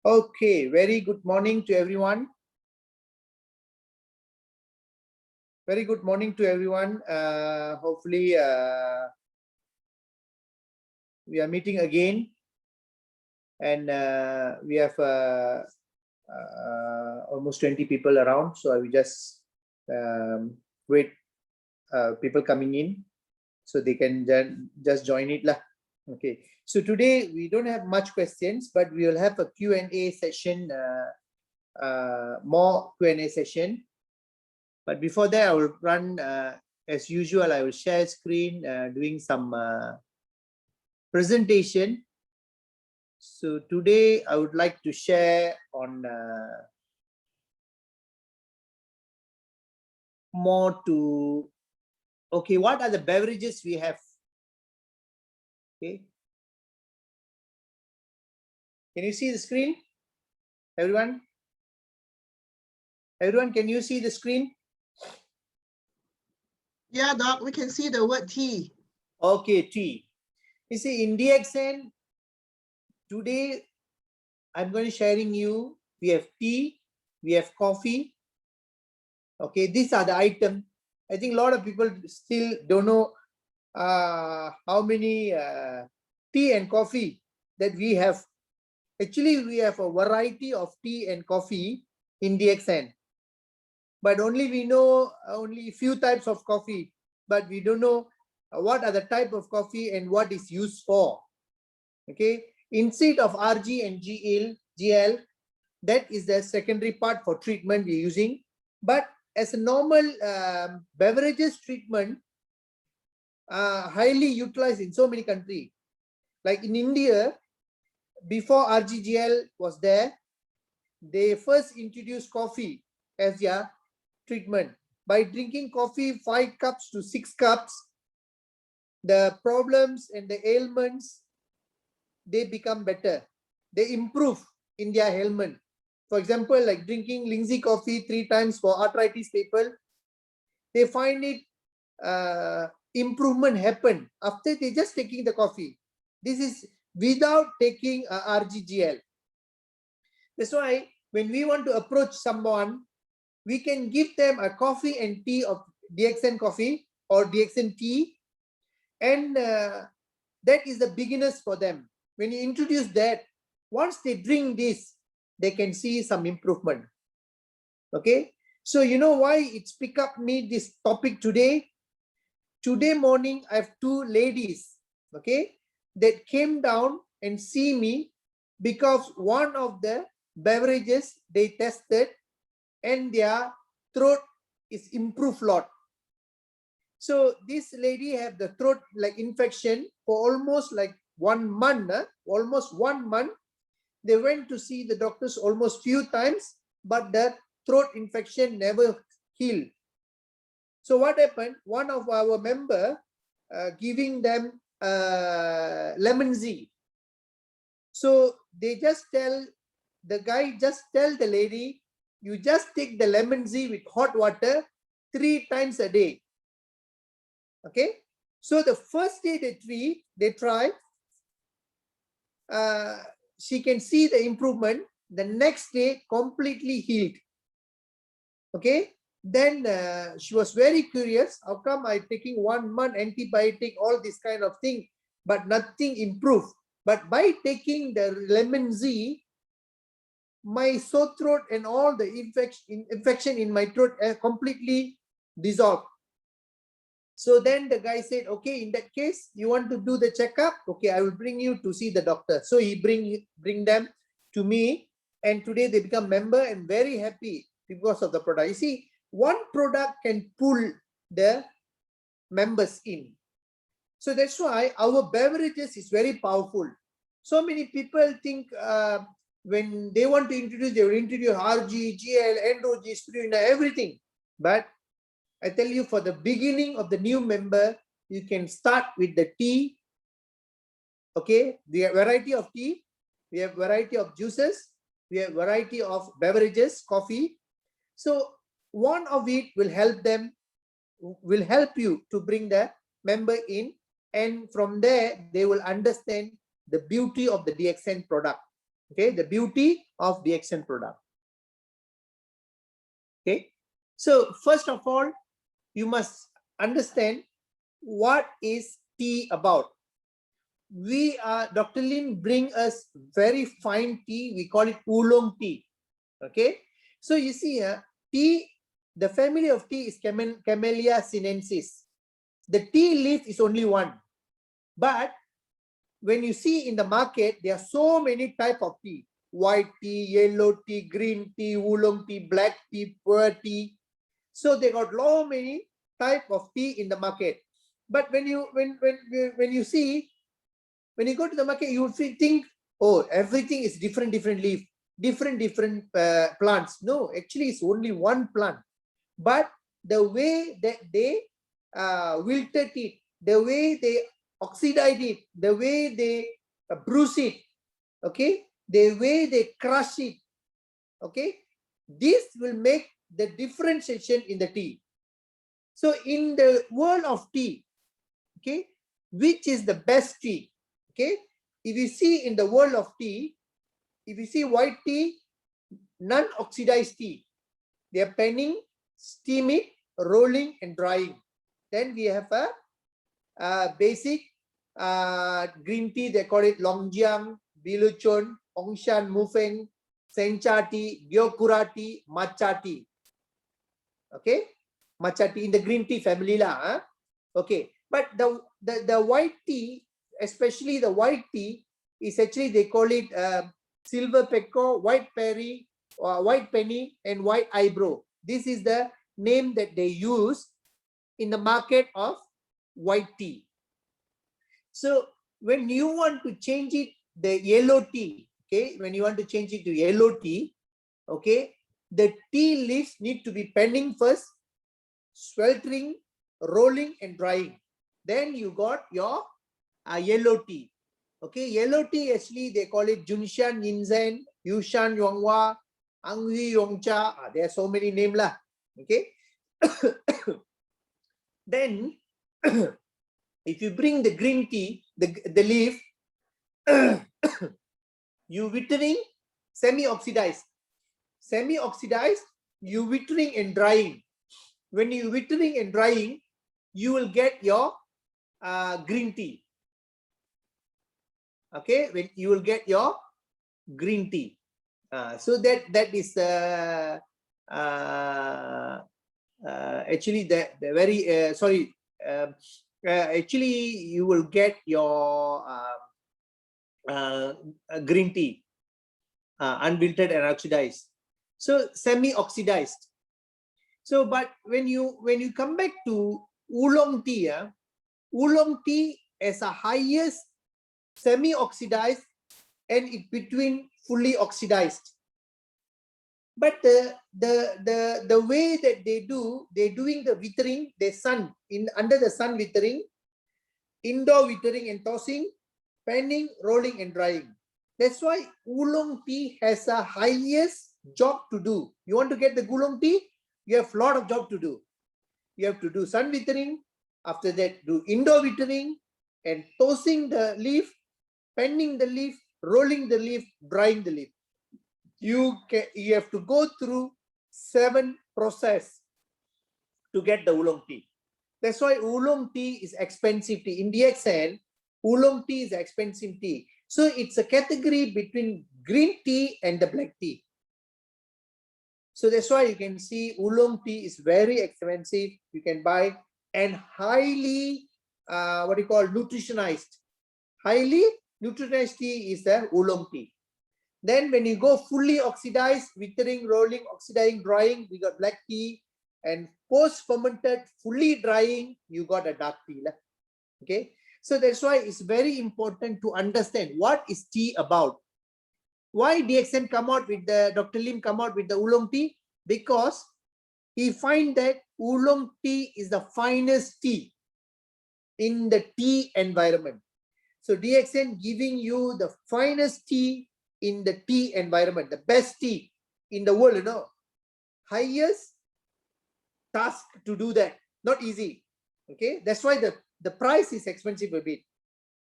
Okay, very good morning to everyone. Very good morning to everyone. Hopefully, we are meeting again, and we have almost 20 people around. So I will just wait people coming in so they can just join it lah. Okay. So today we don't have much questions, but we will have a Q&A session, more Q&A session. But before that, I will run, as usual, I will share screen doing some presentation. So today I would like to share on more to, okay, what are the beverages we have? Okay. Can you see the screen? Everyone? Everyone, can you see the screen? Yeah, Doc, we can see the word tea. Okay, tea. You see, in DXN, today I'm going to sharing you, we have tea, we have coffee. Okay, these are the items. I think a lot of people still don't know how many tea and coffee that we have. Actually, we have a variety of tea and coffee in DXN. But only we know only few types of coffee, but we don't know what are the type of coffee and what is used for. Okay, instead of RG and GL, that is the secondary part for treatment we're using. But as a normal beverages treatment, highly utilized in so many countries. Like in India, before RGGL was there, they first introduced coffee as their treatment. By drinking coffee 5 cups to 6 cups, the problems and the ailments, they become better. They improve in their ailment. For example, like drinking Lindsay coffee 3 times for arthritis people, they find it improvement happen after they just taking the coffee. This is without taking RGGL. That's why when we want to approach someone, we can give them a coffee and tea of DXN coffee or DXN tea, and that is the beginners for them. When you introduce that, once they drink this, they can see some improvement. Okay, so you know why it's pick up me this topic today. Today morning, I have 2 ladies, okay, that came down and see me because one of the beverages they tested and their throat is improved a lot. So this lady have the throat like infection for almost like 1 month, almost 1 month. They went to see the doctors almost few times, but the throat infection never healed. So what happened? One of our member giving them lemon Z. So they just tell the guy, just tell the lady, you just take the lemon Z with hot water 3 times a day. Okay. So the first day they try, she can see the improvement. The next day completely healed. Okay. Then she was very curious. How come I taking 1 month antibiotic, all this kind of thing, but nothing improved? But by taking the lemon Z, my sore throat and all the infection in my throat completely dissolved. So then the guy said, okay, in that case, you want to do the checkup? Okay, I will bring you to see the doctor. So he bring them to me, and today they become member and very happy because of the product. You see, one product can pull the members in. So that's why our beverages is very powerful. So many people think when they want to introduce, they will introduce RG, GL, Andro-G, Spirulina, everything. But I tell you, for the beginning of the new member, you can start with the tea. Okay, we have variety of tea, we have variety of juices, we have variety of beverages, coffee. So one of it will help them, will help you to bring the member in, and from there they will understand the beauty of the DXN product. Okay, the beauty of DXN product. Okay, so first of all, you must understand what is tea about. We are, Dr. Lim bring us very fine tea. We call it oolong tea. Okay, so you see here, tea, the family of tea is Camellia sinensis. The tea leaf is only one, but when you see in the market, there are so many type of tea: white tea, yellow tea, green tea, oolong tea, black tea, puer tea. So they got so many type of tea in the market. But when you you see, when you go to the market, you will think, oh, everything is different leaf, different plants. No, actually it's only one plant, but the way that they wilted it, the way they oxidize it, the way they bruise it, okay, the way they crush it, okay, this will make the differentiation in the tea. So in the world of tea, okay, which is the best tea? Okay, if you see in the world of tea, if you see white tea, non-oxidized tea, they are penning, steaming, rolling, and drying. Then we have a basic green tea. They call it Longjiang, Biluchon, Hongshan, Mufeng, Sencha tea, Gyokura tea, Matcha tea. Okay, matcha tea in the green tea family lah. Huh? Okay, but the white tea, especially the white tea, is actually, they call it silver peco, white berry, white penny, and white eyebrow. This is the name that they use in the market of white tea. So when you want to change it, the yellow tea, okay, when you want to change it to yellow tea, okay, the tea leaves need to be penning first, sweltering, rolling, and drying. Then you got your yellow tea. Okay, yellow tea, actually they call it Junshan Yinzhen, Yushan Yonghua, Anghui Yongcha. There are so many names lah. Okay. Then if you bring the green tea, the leaf, you withering, semi-oxidized. Semi-oxidized, you withering and drying. When you withering and drying, you will get your green tea. Okay, when you will get your green tea. So that is actually the very sorry. Actually, you will get your green tea, unwilted and oxidized. So semi-oxidized. So, but when you come back to oolong tea, oolong tea is a highest semi-oxidized and in between fully oxidized. But the way that they're doing the withering, the sun under the sun withering, indoor withering and tossing, penning, rolling, and drying. That's why oolong tea has a highest job to do. You want to get the oolong tea, you have a lot of job to do. You have to do sun withering, after that do indoor withering and tossing the leaf, penning the leaf, rolling the leaf, drying the leaf. You have to go through 7 processes to get the oolong tea. That's why oolong tea is expensive tea. In DXN, oolong tea is expensive tea. So it's a category between green tea and the black tea. So that's why you can see oolong tea is very expensive. You can buy, and highly nutritionized. Highly nutritionized tea is the oolong tea. Then when you go fully oxidized, withering, rolling, oxidizing, drying, we got black tea. And post-fermented, fully drying, you got a dark tea. Okay. So that's why it's very important to understand what is tea about. Why DXN come out with Dr. Lim come out with the oolong tea? Because he find that oolong tea is the finest tea in the tea environment. So DXN giving you the finest tea in the tea environment, the best tea in the world, highest task to do that, not easy. Okay, that's why the price is expensive a bit.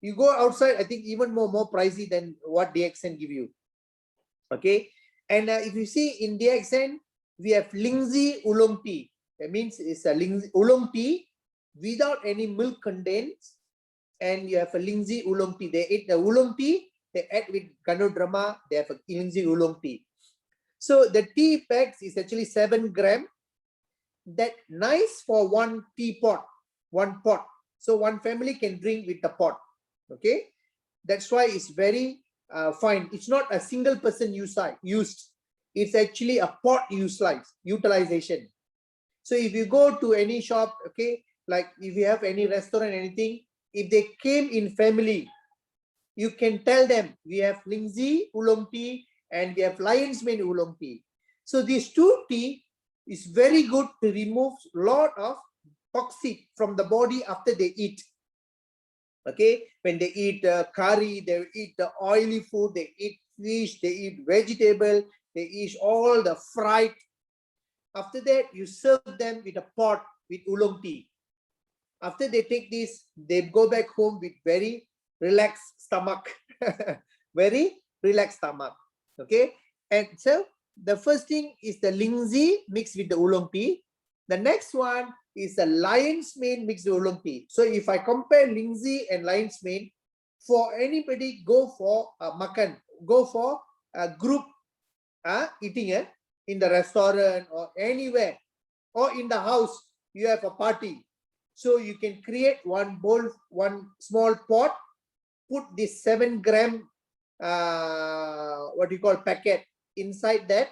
You go outside, I think even more pricey than what DXN give you. Okay, and if you see in the accent, we have Lingzi oolong tea. That means it's a Lingzi oolong tea without any milk contains, and you have a Lingzi oolong tea. They eat the oolong tea, they add with Ganoderma, they have a Lingzi oolong tea. So the tea packs is actually 7 gram. That nice for one teapot, one pot. So one family can drink with the pot. Okay, that's why it's very fine. It's not a single person used. It's actually a pot utilization. So if you go to any shop, okay, like if you have any restaurant, anything, if they came in family, you can tell them we have Lingzi oolong tea and we have Lion's Mane oolong tea. So these two tea is very good to remove a lot of toxic from the body after they eat. Okay, when they eat curry, they eat the oily food, they eat fish, they eat vegetable, they eat all the fried. After that, you serve them with a pot with oolong tea. After they take this, they go back home with very relaxed stomach. Very relaxed stomach. Okay, and so the first thing is the Lingzi mixed with the oolong tea. The next one is the Lion's Mane mixed with oolong tea. So if I compare Lingzi and Lion's Mane, for anybody, go for makan, go for a group eating in the restaurant or anywhere, or in the house, you have a party. So you can create one bowl, one small pot, put this 7 gram, what you call packet inside that,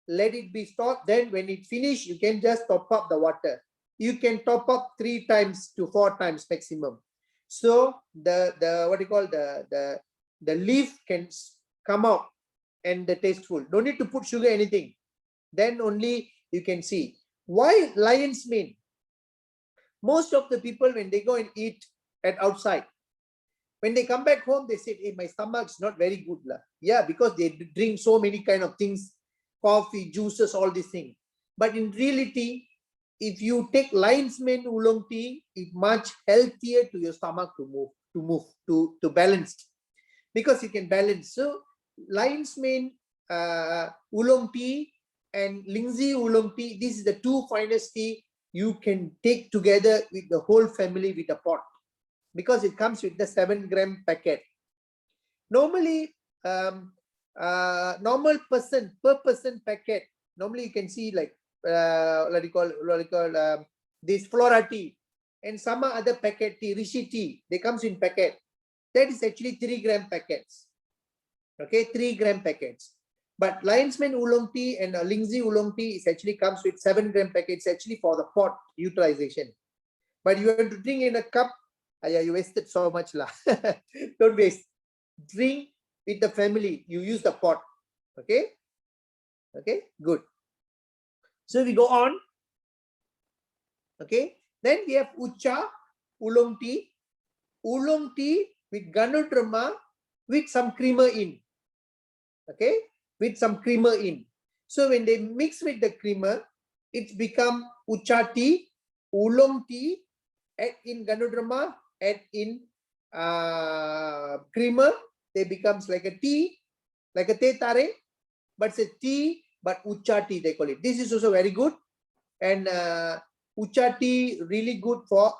let it be stored. Then when it finish, you can just top up the water. You can top up 3 times to 4 times maximum. So the what you call the leaf can come out and the tasteful. Don't need to put sugar, anything. Then only you can see. Why Lion's Mane? Most of the people, when they go and eat at outside, when they come back home, they say, hey, my stomach's not very good. Yeah, because they drink so many kind of things, coffee, juices, all these things. But in reality, if you take Lion's Mane oolong tea, it's much healthier to your stomach to balance, because you can balance. So Lion's Mane oolong tea and Lingzi oolong tea, this is the 2 finest tea you can take together with the whole family with a pot, because it comes with the 7 gram packet. Normally, normal person per person packet, normally you can see like what you call this Flora tea and some other packet tea, Rishi tea, they comes in packet. That is actually 3 gram packets. Okay, 3 gram packets. But Lion's Mane oolong tea and Lingzi oolong tea is actually comes with 7 gram packets, actually for the pot utilization. But you have to drink in a cup. Yeah, you wasted so much lah. Don't waste. Drink with the family. You use the pot. Okay. Okay. Good. So we go on. Okay. Then we have Ucha oolong tea. Oolong tea with Ganoderma with some creamer in. Okay. With some creamer in. So when they mix with the creamer, it's become Ucha tea, oolong tea, add in Ganoderma, add in creamer, they becomes like a tea, like a teh tarik, but it's a tea, but Ucha tea they call it. This is also very good. And Ucha tea really good for,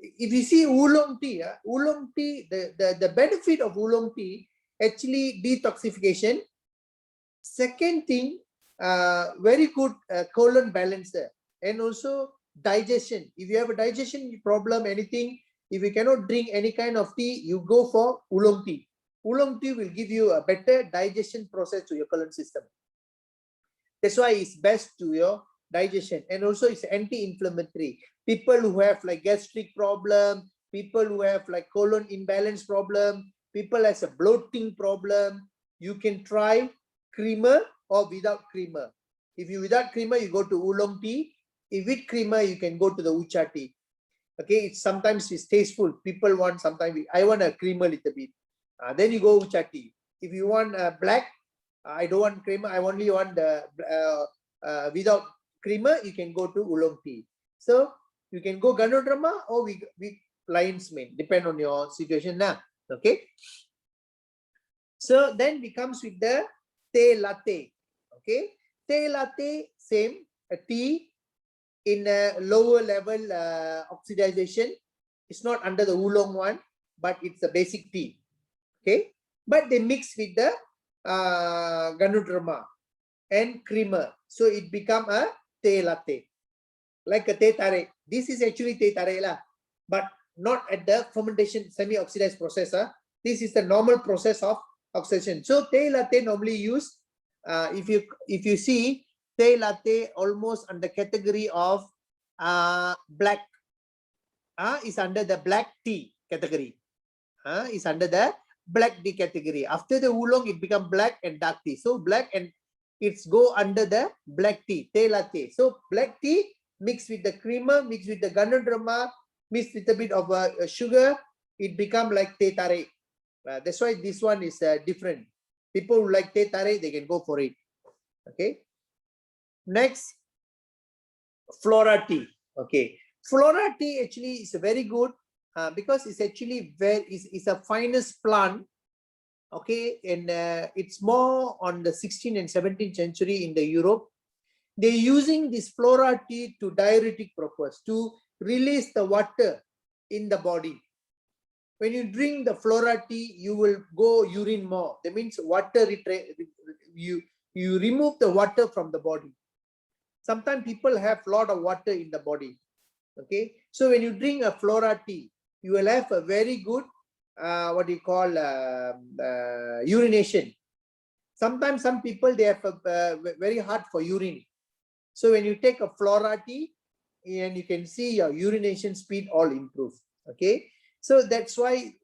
if you see oolong tea, the benefit of oolong tea, actually detoxification. Second thing, very good colon balancer, and also digestion. If you have a digestion problem, anything, if you cannot drink any kind of tea, you go for oolong tea. Oolong tea will give you a better digestion process to your colon system. That's why it's best to your digestion, and also it's anti-inflammatory. People who have like gastric problem, people who have like colon imbalance problem, people has a bloating problem, you can try creamer or without creamer. If you without creamer, you go to oolong tea. If with creamer, you can go to the Ucha tea. Okay, it's sometimes it's tasteful. People want sometimes I want a creamer little bit. Then you go Ucha tea. If you want black, I don't want creamer. I only want the without creamer. You can go to oolong tea. So you can go Ganoderma or with Lion's Mane, depend on your situation now. Okay. So then we comes with the teh latte. Okay, teh latte, same, a tea in a lower level oxidization. It's not under the oolong one, but it's a basic tea. Okay, but they mix with the Ganoderma and creamer, so it become a teh latte, like a teh tarik. This is actually teh tarik lah, but not at the fermentation semi-oxidized process. This is the normal process of oxidation. So teh latte normally used, if you see, teh latte almost under category of black, is under the black tea category. Is under the black tea category. After the oolong, it become black and dark tea. So black and it's go under the black tea, teh latte. So black tea mixed with the creamer, mixed with the Ganoderma, mixed with a bit of sugar, it become like teh tarik. That's why this one is different. People who like teh tarik, they can go for it. Okay. Next, flora tea. Okay, flora tea actually is very good because it's actually it's a finest plant. Okay, and it's more on the 16th and 17th century in the Europe. They're using this flora tea to diuretic purpose, to release the water in the body. When you drink the flora tea, you will go urine more. That means water you remove the water from the body. Sometimes people have a lot of water in the body. Okay, so when you drink a flora tea, you will have a very good what do you call urination. Sometimes some people, they have a very hard for urine. So when you take a flora tea, and you can see your urination speed all improve. Okay, so that's why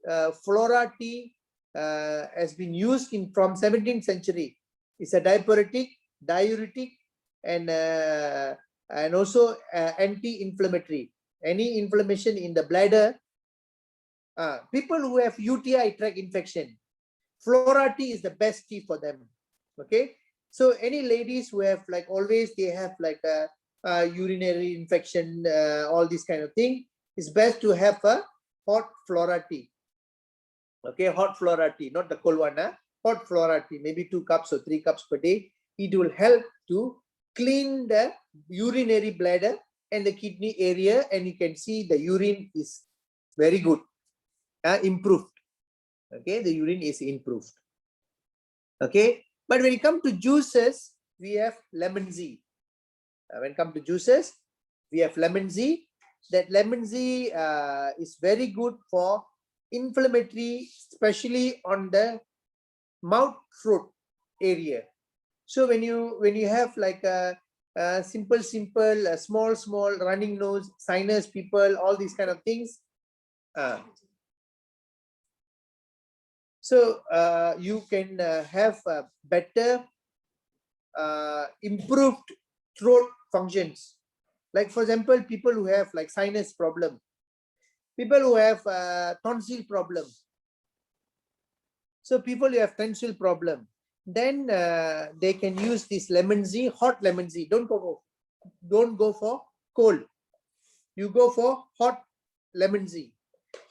flora tea has been used from 17th century. It's a diuretic, and also anti-inflammatory. Any inflammation in the bladder, people who have UTI tract infection, flora tea is the best tea for them. Okay, so any ladies who have like always they have like a urinary infection, all this kind of thing, it's best to have a hot flora tea. Okay, hot flora tea, not the cold one. Hot flora tea, maybe 2 cups or 3 cups per day. It will help to clean the urinary bladder and the kidney area, and you can see the urine is very good, improved. Okay, the urine is improved. Okay, but when it comes to juices, we have lemon-Z. When it comes to juices, we have lemon-Z. That lemon-Z is very good for inflammatory, especially on the mouth throat area. So when you have like a simple small running nose, sinus people, all these kind of things, so you can have better improved throat functions. Like for example, people who have like sinus problem, people who have tonsil problem. So people who have tonsil problem, then they can use this lemon-Z, hot lemon-Z. Don't go for cold. You go for hot lemon-Z.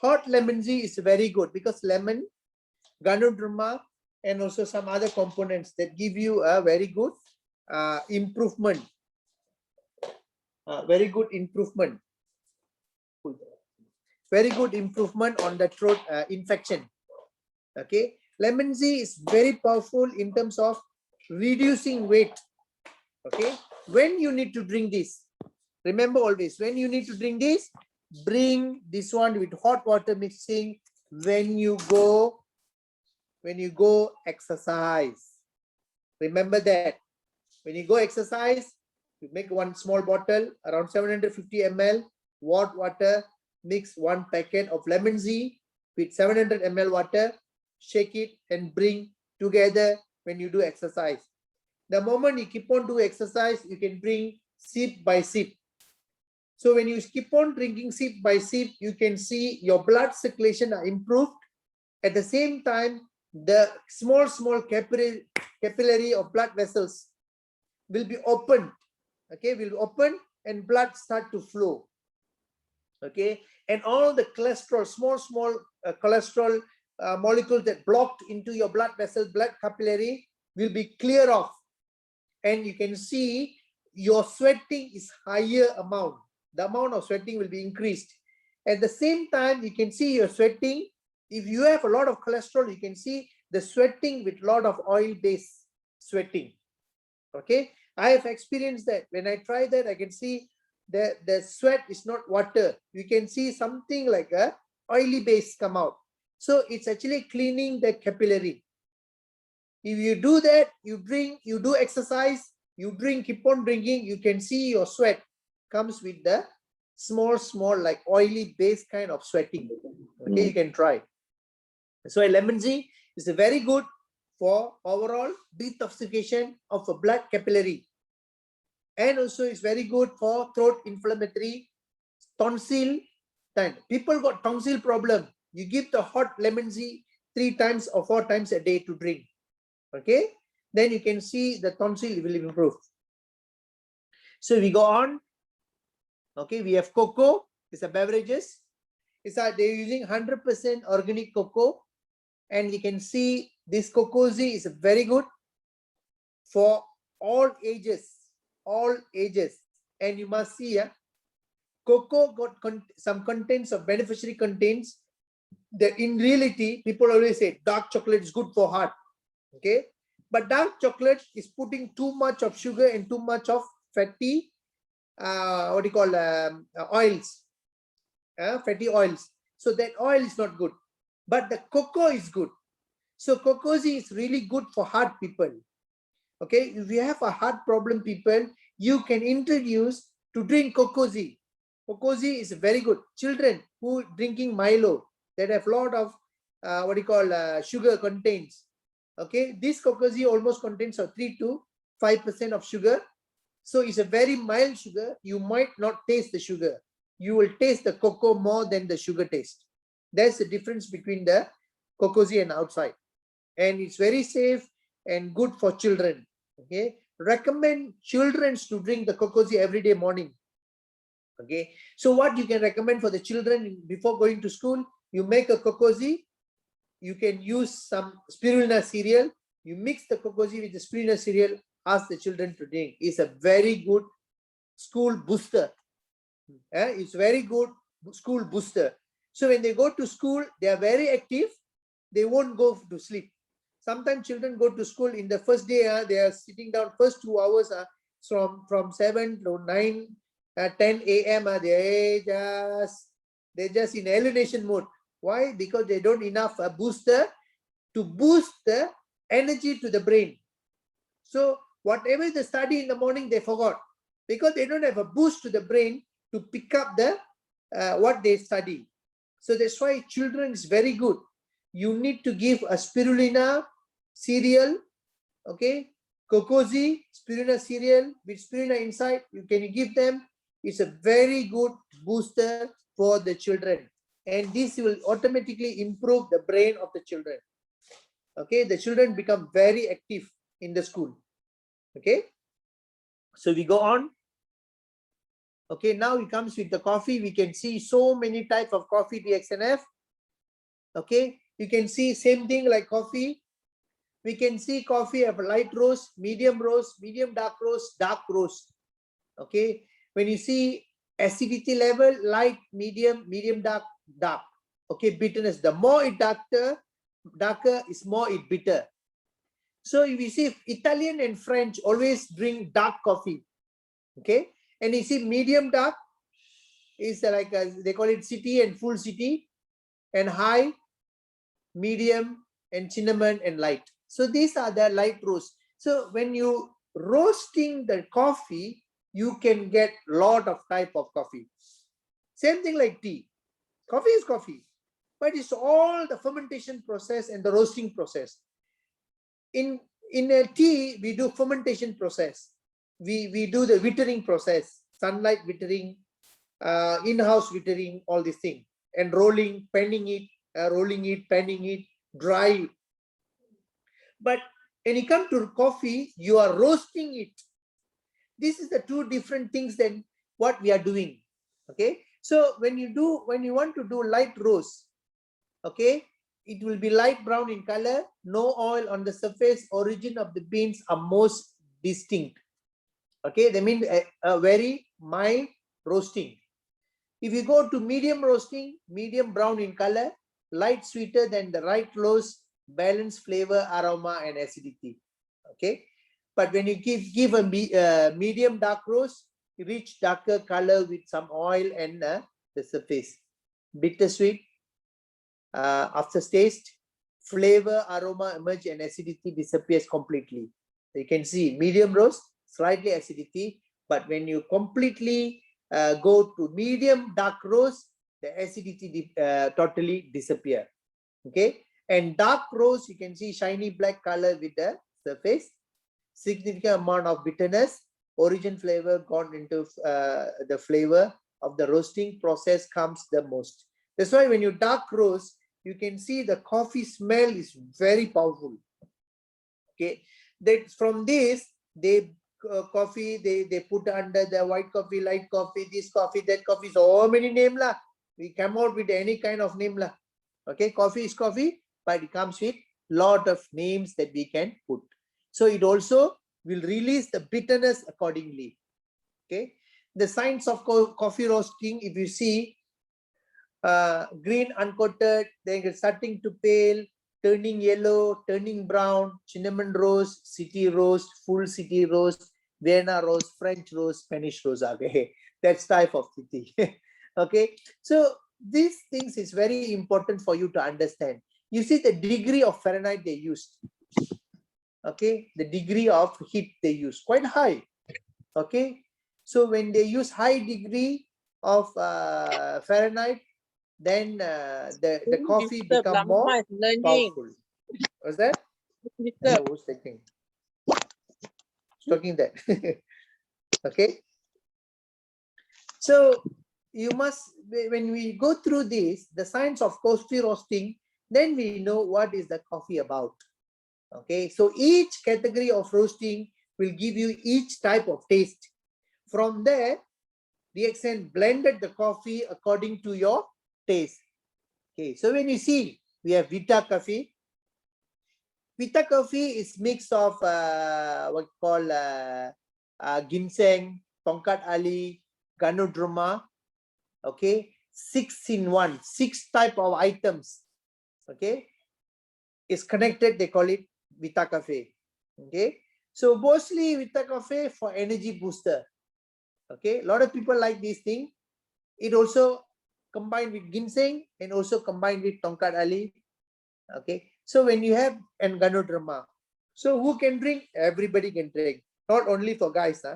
Hot lemon-Z is very good because lemon, Ganoderma, and also some other components that give you a very good improvement. Very good improvement. Very good improvement on the throat infection. Okay, lemon-Z is very powerful in terms of reducing weight. Okay, when you need to drink this, remember always, when you need to drink this, bring this one with hot water mixing when you go exercise. Remember that when you go exercise, you make one small bottle around 750 ml hot water, mix 1 packet of lemon-Z with 700 ml water, shake it and bring together when you do exercise. The moment you keep on doing exercise, you can bring sip by sip. So when you keep on drinking sip by sip, you can see your blood circulation are improved. At the same time, the small capillary of blood vessels will be opened. Okay, will open and blood start to flow. Okay, and all the cholesterol, small cholesterol molecules that blocked into your blood vessel, blood capillary will be clear off. And you can see your sweating is higher amount. The amount of sweating will be increased. At the same time, you can see your sweating. If you have a lot of cholesterol, you can see the sweating with a lot of oil-based sweating. Okay, I have experienced that. When I try that, I can see the sweat is not water. You can see something like a oily base come out. So it's actually cleaning the capillary. If you do that, you drink, you do exercise, you drink, keep on drinking, you can see your sweat comes with the small like oily base kind of sweating. Okay, you can try. So lemon tea is very good for overall detoxification of a blood capillary, and also it's very good for throat inflammatory, tonsil. Then people got tonsil problem, you give the hot lemon tea 3 times or 4 times a day to drink. Okay, then you can see the tonsil will improve. So we go on. Okay, we have cocoa. It's a beverages. It's they're using 100% organic cocoa, and you can see this cocoa tea is very good for all ages, and you must see cocoa got some contents of beneficiary contents that in reality people always say dark chocolate is good for heart. Okay, but dark chocolate is putting too much of sugar and too much of fatty what do you call oils, fatty oils. So that oil is not good, but the cocoa is good. So cocoa tea is really good for heart people. Okay, if you have a heart problem, people, you can introduce to drink cocoa tea. Cocoa tea is very good. Children who drinking Milo that have a lot of what do you call sugar contains. Okay, this cocoa tea almost contains 3 to 5% of sugar. So it's a very mild sugar. You might not taste the sugar. You will taste the cocoa more than the sugar taste. That's the difference between the cocoa tea and outside. And it's very safe and good for children. Okay, recommend children to drink the cocoa tea every day morning. Okay, so what you can recommend for the children before going to school, you make a cocoa tea. You can use some spirulina cereal. You mix the cocoa tea with the spirulina cereal. Ask the children to drink. It's a very good school booster. It's very good school booster. So when they go to school, they are very active. They won't go to sleep. Sometimes children go to school in the first day. They are sitting down first 2 hours from 7 to 9, 10 a.m. They're just in alienation mode. Why? Because they don't enough booster to boost the energy to the brain. So whatever they study in the morning, they forgot because they don't have a boost to the brain to pick up the what they study. So that's why children is very good. You need to give a spirulina cereal, okay, cocoa tea, spirulina cereal with spirulina inside. You can give them. It's a very good booster for the children, and this will automatically improve the brain of the children. Okay, the children become very active in the school. Okay, so we go on. Okay, now it comes with the coffee. We can see so many types of coffee DXNF. Okay, you can see same thing like coffee. We can see coffee have light roast, medium dark roast, dark roast. Okay, when you see acidity level, light, medium, dark, dark. Okay, bitterness. The more it darker is more it bitter. So if you see Italian and French always drink dark coffee. Okay, and you see medium dark is like they call it city and full city, and high, medium, and cinnamon and light. So these are the light roast. So when you roasting the coffee, you can get lot of type of coffee. Same thing like tea. Coffee is coffee, but it's all the fermentation process and the roasting process. In a tea, we do fermentation process. We do the wittering process, sunlight wittering, in-house wittering, all these things, and rolling, panning it, panning it, dry. But when you come to coffee, you are roasting it. This is the two different things than what we are doing. Okay, so when you want to do light roast, okay, it will be light brown in color, no oil on the surface, origin of the beans are most distinct. Okay, they mean a very mild roasting. If you go to medium roasting, medium brown in color, light sweeter than the right roast, balanced flavor, aroma, and acidity. Okay, but when you give a medium dark roast, rich darker color with some oil and the surface. Bittersweet, aftertaste, flavor, aroma emerge, and acidity disappears completely. So you can see medium roast, slightly acidity, but when you completely go to medium dark roast, the acidity totally disappear. Okay, and dark roast, you can see shiny black color with the surface, significant amount of bitterness, origin flavor gone into the flavor of the roasting process comes the most. That's why when you dark roast, you can see the coffee smell is very powerful. Okay, that from this they coffee they put under the white coffee, light coffee, this coffee, that coffee, so many name lah. We come out with any kind of name lah. Okay, coffee is coffee, but it comes with lot of names that we can put. So it also will release the bitterness accordingly. Okay, the signs of coffee roasting, if you see, green uncoated, then it's starting to pale, turning yellow, turning brown, cinnamon roast, city roast, full city roast, Vienna roast, French roast, Spanish roast. Okay, that's type of city. Okay, so these things is very important for you to understand. You see the degree of Fahrenheit they used. Okay, the degree of heat they use quite high. Okay, so when they use high degree of Fahrenheit, then the coffee become more powerful. What's that? Who's taking? Talking that. Okay. So you must, when we go through this, the science of coffee roasting, then we know what is the coffee about. Okay, so each category of roasting will give you each type of taste. From there, DXN blended the coffee according to your taste. Okay, so when you see, we have Vita coffee. Vita coffee is mix of what we call ginseng, Tongkat Ali, Ganoderma. Okay, 6 in 1, 6 type of items. Okay, is connected. They call it Vita Cafe. Okay, so mostly Vita Cafe for energy booster. Okay, a lot of people like this thing. It also combined with ginseng and also combined with Tongkat Ali. Okay, so when you have and Ganoderma, so who can drink? Everybody can drink. Not only for guys,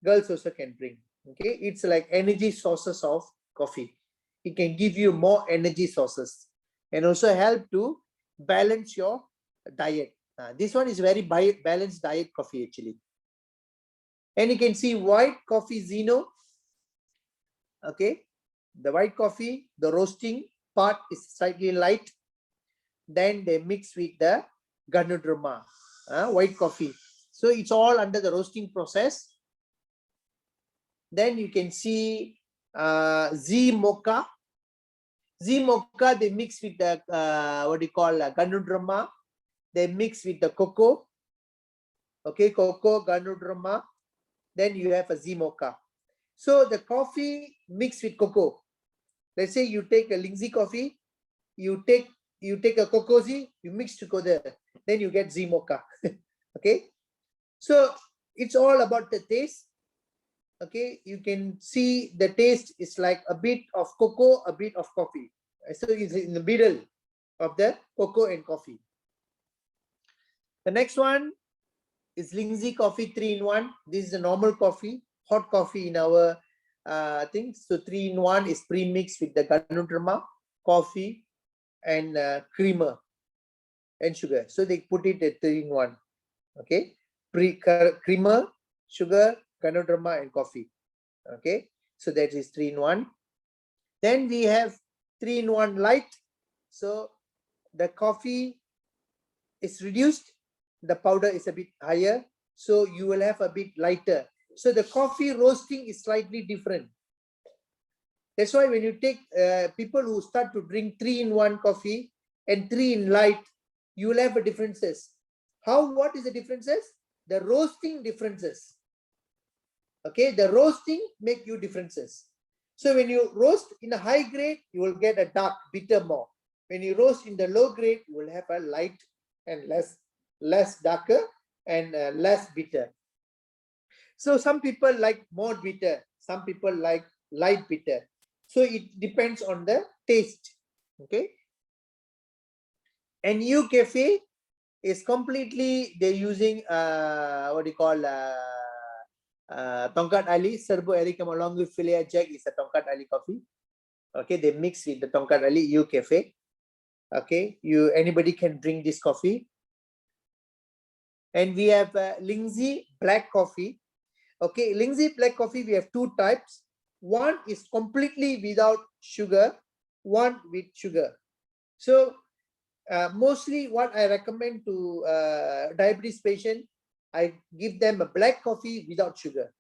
girls also can drink. Okay, it's like energy sources of coffee. It can give you more energy sources and also help to balance your diet. This one is very balanced diet coffee actually. And you can see white coffee Zino. Okay, the white coffee, the roasting part is slightly light. Then they mix with the Ganoderma, white coffee. So it's all under the roasting process. Then you can see Z Mocha. Z Mocha, they mix with the what do you call Ganoderma. They mix with the cocoa. Okay, cocoa, Ganoderma. Then you have a Z Mocha. So the coffee mixed with cocoa. Let's say you take a Lingzi coffee, you take a cocoa Z, you mix together, then you get Z Mocha. Okay, so it's all about the taste. Okay, you can see the taste is like a bit of cocoa, a bit of coffee. So it's in the middle of the cocoa and coffee. The next one is Lingzi coffee 3-in-1. This is a normal coffee, hot coffee in our thing. So 3-in-1 is pre-mixed with the Ganoderma, coffee, and creamer and sugar. So they put it at 3-in-1. Okay, creamer, sugar, Ganoderma, and coffee. Okay, so that is 3-in-1. Then we have 3-in-1 light. So the coffee is reduced, the powder is a bit higher, so you will have a bit lighter. So the coffee roasting is slightly different. That's why when you take people who start to drink 3-in-1 coffee and 3 in light, you will have a differences. What is the differences? The roasting differences. Okay, the roasting make you differences. So when you roast in a high grade, you will get a dark, bitter more. When you roast in the low grade, you will have a light and less darker and less bitter. So some people like more bitter, some people like light bitter. So it depends on the taste. Okay. And UCafe is completely, they're using what do you call Tongkat Ali, Serbu Ericum along with Filia Jack is a Tongkat Ali coffee. Okay, they mix with the Tongkat Ali UCafe. Okay, anybody can drink this coffee. And we have Lingzi black coffee. Okay, Lingzi black coffee, we have 2 types. One is completely without sugar, one with sugar. So mostly what I recommend to diabetes patient, I give them a black coffee without sugar.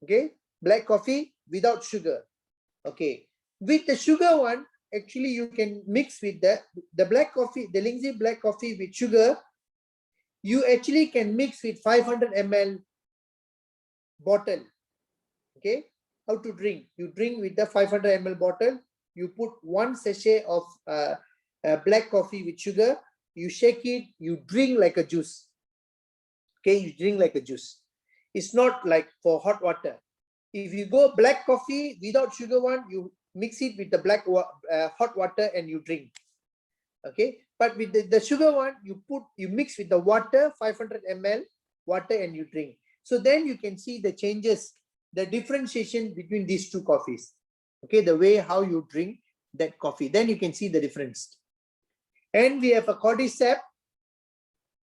Okay, black coffee without sugar. Okay, with the sugar one, actually you can mix with the black coffee, the Lingzi black coffee with sugar. You actually can mix with 500 ml bottle. Okay, how to drink? You drink with the 500 ml bottle. You put 1 sachet of black coffee with sugar. You shake it. You drink like a juice. Okay, you drink like a juice. It's not like for hot water. If you go black coffee without sugar one, you mix it with the hot water and you drink. Okay, but with the sugar one, you mix with the water, 500 ml water, and you drink. So then you can see the changes, the differentiation between these 2 coffees. Okay, the way how you drink that coffee, then you can see the difference. And we have a Cordyceps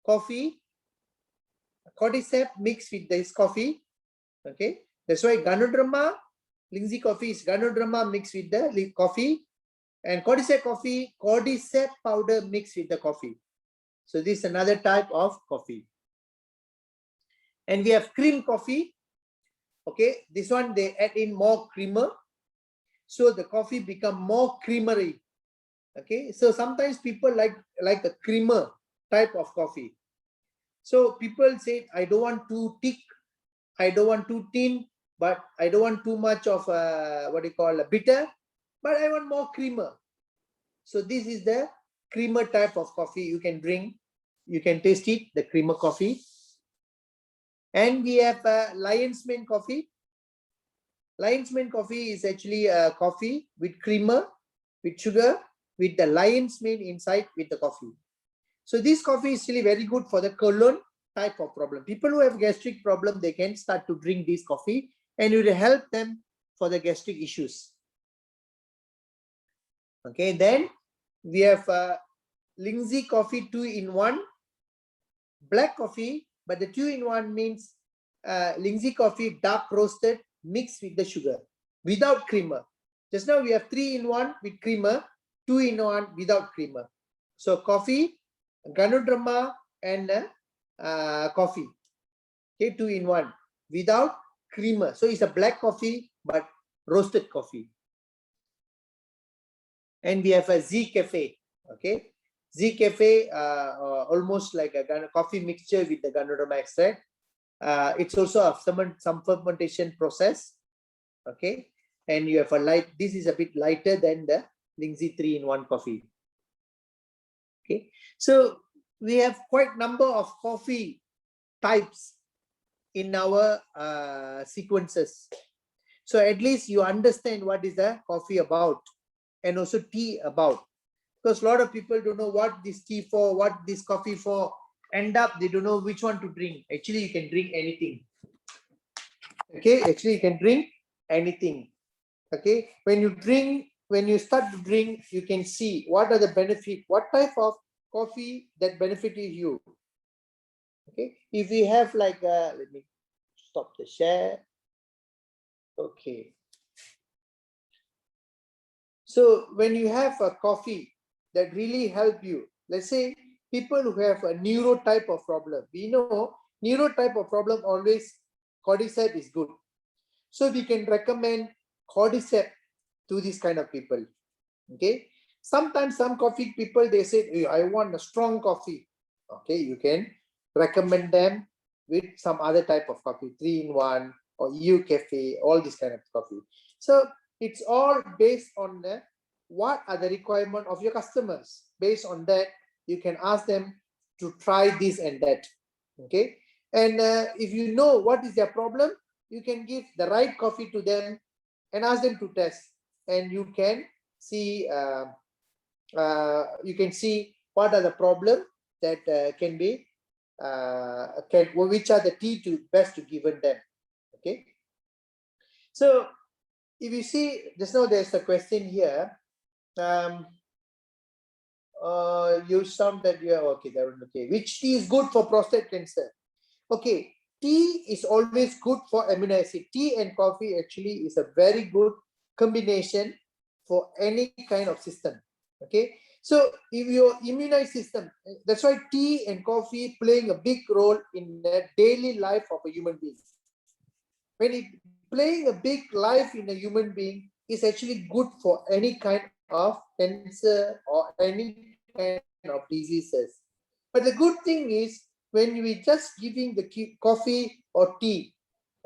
coffee. Cordyceps mixed with this coffee. Okay, that's why Ganoderma, Lingzi coffee is Ganoderma mixed with the coffee, and Cordyceps coffee, Cordyceps powder mixed with the coffee. So this is another type of coffee. And we have cream coffee. Okay, this one they add in more creamer, so the coffee become more creamery. Okay, so sometimes people like a creamer type of coffee. So people say, I don't want too thick, I don't want too thin, but I don't want too much of what you call a bitter, but I want more creamer. So this is the creamer type of coffee you can drink. You can taste it, the creamer coffee. And we have Lion's Mane coffee. Lion's Mane coffee is actually a coffee with creamer, with sugar, with the lion's mane inside with the coffee. So this coffee is really very good for the colon type of problem. People who have gastric problem, they can start to drink this coffee and it will help them for the gastric issues. Okay, then we have Lingzi coffee 2-in-1, black coffee, but the 2-in-1 means Lingzi coffee dark roasted mixed with the sugar without creamer. Just now we have 3-in-1 with creamer, 2-in-1 without creamer. So coffee, Ganoderma, and coffee. Okay, 2-in-1 without creamer. So it's a black coffee but roasted coffee. And we have a Z Cafe. Okay, Z Cafe, almost like a coffee mixture with the Ganoderma extract. It's also some fermentation process. Okay, and you have a light. This is a bit lighter than the Lingzi 3-in-1 coffee. Okay, so we have quite number of coffee types in our sequences. So at least you understand what is the coffee about and also tea about. Because a lot of people don't know what this tea for, what this coffee for. End up, they don't know which one to drink. Actually, you can drink anything. Okay, actually you can drink anything. Okay, when you start to drink, you can see what are the benefit, what type of coffee that benefited you. Okay, if we have like let me stop the share. Okay, so when you have a coffee that really help you, let's say people who have a neuro type of problem, we know neuro type of problem always Cordyceps is good. So we can recommend Cordyceps to these kind of people. Okay, Sometimes some coffee people, they say, "Hey, I want a strong coffee." Okay, you can recommend them with some other type of coffee, 3-in-1 or EU Cafe, all this kind of coffee. So it's all based on what are the requirement of your customers. Based on that, you can ask them to try this and that. Okay, and if you know what is their problem, you can give the right coffee to them and ask them to test, and you can see what are the problem that can be which are the tea to best to given them. Okay, so if you see just now, there's a question here. You sound that you are okay. Okay, which tea is good for prostate cancer? Okay, tea is always good for amino acid. Tea and coffee actually is a very good combination for any kind of system. Okay, so if your immune system, that's why tea and coffee playing a big role in the daily life of a human being. When it playing a big life in a human being, is actually good for any kind of cancer or any kind of diseases. But the good thing is, when we just giving the coffee or tea,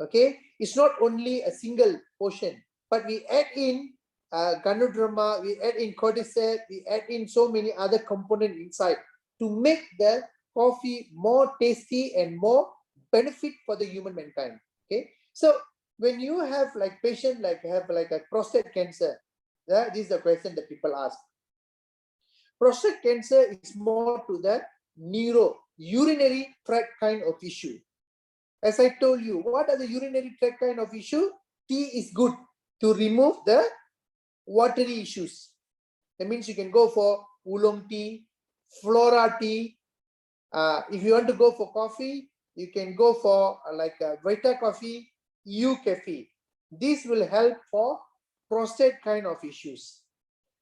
okay, it's not only a single portion, but we add in ganoderma, we add in cordyceps, we add in so many other components inside to make the coffee more tasty and more benefit for the human mankind. Okay, so when you have like patient have a prostate cancer, this is the question that people ask. Prostate cancer is more to the urinary tract kind of issue. As I told you, what are the urinary tract kind of issue? Tea is good to remove the watery issues. That means you can go for oolong tea, flora tea. If you want to go for coffee, you can go for like a Vita coffee, EU Cafe. This will help for prostate kind of issues.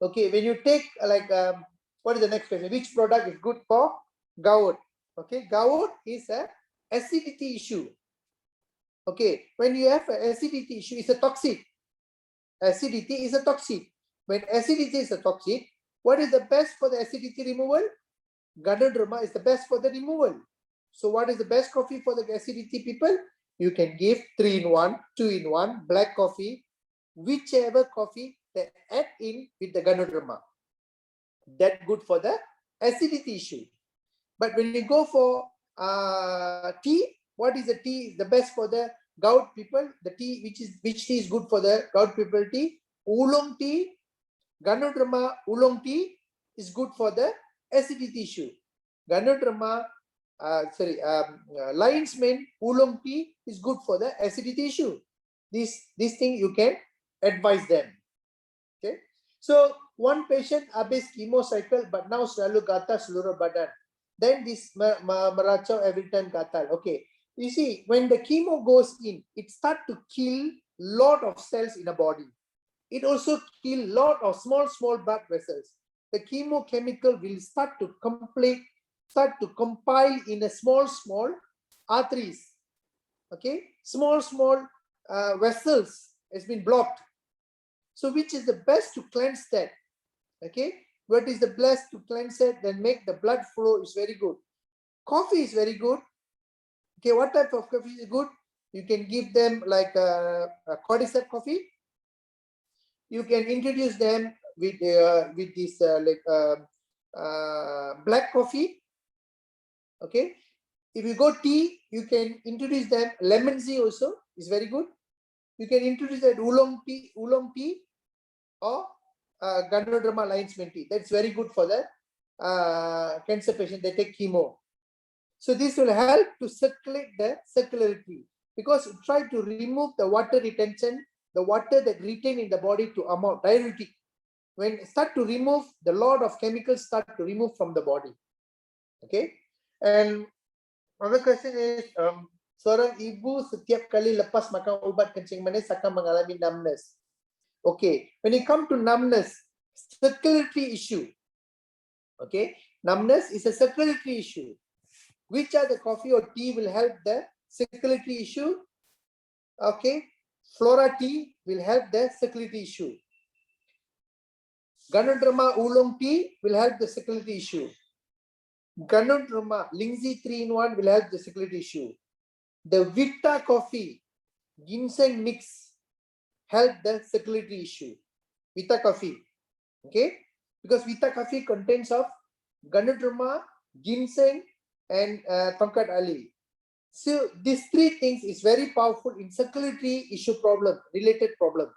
Okay, when you take what is the next question? Which product is good for gout? Okay, gout is a acidity issue. Okay, when you have an acidity issue, it's a toxic. Acidity is a toxic. When acidity is a toxic, what is the best for the acidity removal? Ganoderma is the best for the removal. So what is the best coffee for the acidity people? You can give 3-in-1, 2-in-1, black coffee, whichever coffee that add in with the ganoderma. That good for the acidity issue. But when you go for tea, what is the tea the best for the gout people? The tea which tea is good for the gout people? Tea, oolong tea, ganoderma oolong tea is good for the acidity issue. Ganoderma, lion's mane oolong tea is good for the acidity issue. This thing you can advise them. Okay, so one patient habis chemo cycle, but now selalu gatal seluruh badan. Then this meracau every time gatal. Okay, you see, when the chemo goes in, it start to kill lot of cells in the body. It also kill lot of small blood vessels. The chemochemical will start to compile in a small arteries. Okay, small vessels has been blocked. So which is the best to cleanse that? Okay, what is the best to cleanse it? Then make the blood flow is very good. Coffee is very good. Okay, what type of coffee is good? You can give them like a cordyceps coffee. You can introduce them with this black coffee. Okay, if you go tea, you can introduce them lemon tea also is very good. You can introduce that oolong tea or Ganoderma lion's mane tea. That's very good for the cancer patient. They take chemo. So this will help to circulate the circularity, because try to remove the water retention, the water that retain in the body to amount diuretic. When start to remove, the lot of chemicals start to remove from the body. Okay, and another question is, seorang ibu setiap kali lepas makan ubat kencing manis akan mengalami numbness. Okay, when it comes to numbness, circulatory issue. Okay, numbness is a circulatory issue. Which are the coffee or tea will help the circulatory issue? Okay, flora tea will help the circulatory issue. Ganoderma oolong tea will help the circulatory issue. Ganoderma Lindsay 3-in-1 will help the circulatory issue. The Vita coffee ginseng mix help the circulatory issue. Vita coffee, okay? Because Vita coffee contains of Ganoderma, ginseng, and Tongkat Ali. So these three things is very powerful in circulatory issue problem, related problem.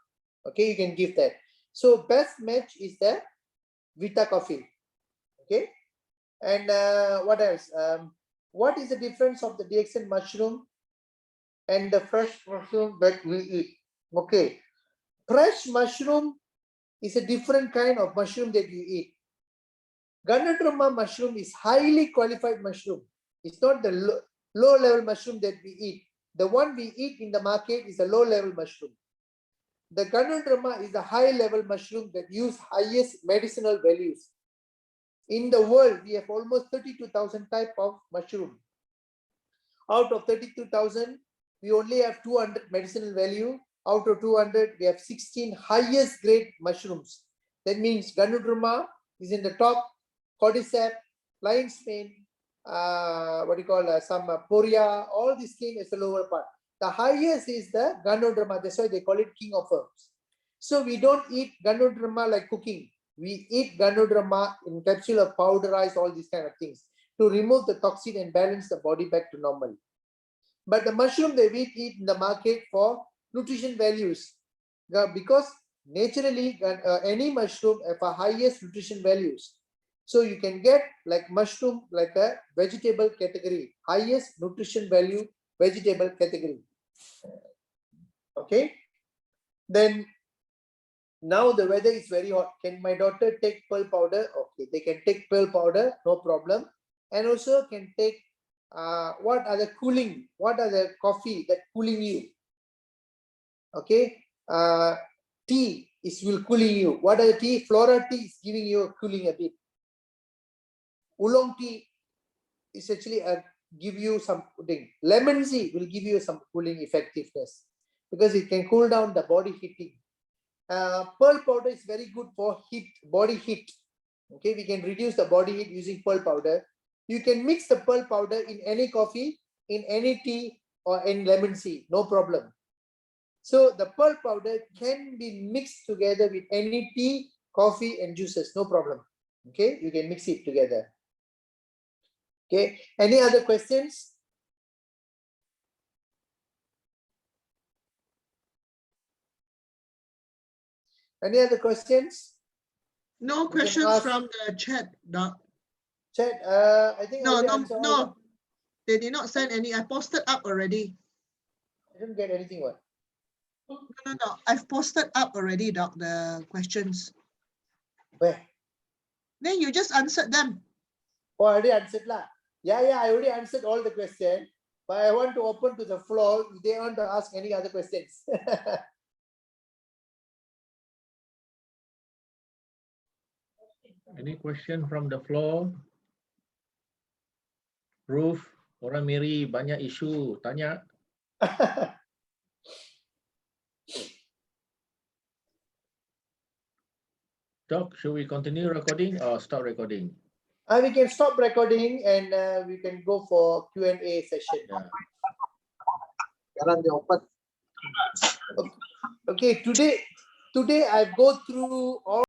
Okay, you can give that. So best match is the Vita coffee. Okay, and what else? What is the difference of the DXN mushroom and the fresh mushroom that we eat? Okay, fresh mushroom is a different kind of mushroom that you eat. Ganoderma mushroom is highly qualified mushroom. It's not the low level mushroom that we eat. The one we eat in the market is a low level mushroom. The Ganoderma is a high level mushroom that use highest medicinal values. In the world, we have almost 32,000 type of mushroom. Out of 32,000, we only have 200 medicinal value. Out of 200, we have 16 highest grade mushrooms. That means Ganoderma is in the top, cordyceps, lion's mane, some poria, all these came as the lower part. The highest is the Ganoderma, that's why they call it king of herbs. So we don't eat Ganoderma like cooking. We eat Ganoderma in capsule of powderized, all these kind of things to remove the toxin and balance the body back to normal. But the mushroom that we eat in the market for nutrition values, because naturally any mushroom have a highest nutrition values. So you can get like mushroom like a vegetable category, highest nutrition value vegetable category. Okay. Then now the weather is very hot. Can my daughter take pearl powder? Okay, they can take pearl powder, no problem. And also can take what are the cooling? What are the coffee that cooling you? Okay, tea will cooling you. What are the tea? Flora tea is giving you a cooling a bit. Oolong tea is actually give you some cooling. Lemon tea will give you some cooling effectiveness because it can cool down the body heating. Pearl powder is very good for heat, body heat. Okay, we can reduce the body heat using pearl powder. You can mix the pearl powder in any coffee, in any tea, or in lemon tea, no problem. So the pearl powder can be mixed together with any tea, coffee, and juices, no problem. Okay, you can mix it together. Okay, any other questions? Any other questions? No questions from the chat, Doc. Chat, I think no. They did not send any. I posted up already. I didn't get anything. What? No. I've posted up already, Doc, the questions. Where? Then you just answered them. Oh, I already answered lah. Yeah, I already answered all the questions. But I want to open to the floor if they want to ask any other questions. Any question from the floor? Ruth, orang Miri banyak isu, tanya. Doc, should we continue recording or stop recording? We can stop recording and we can go for Q&A session. Yeah. Okay, today I go through all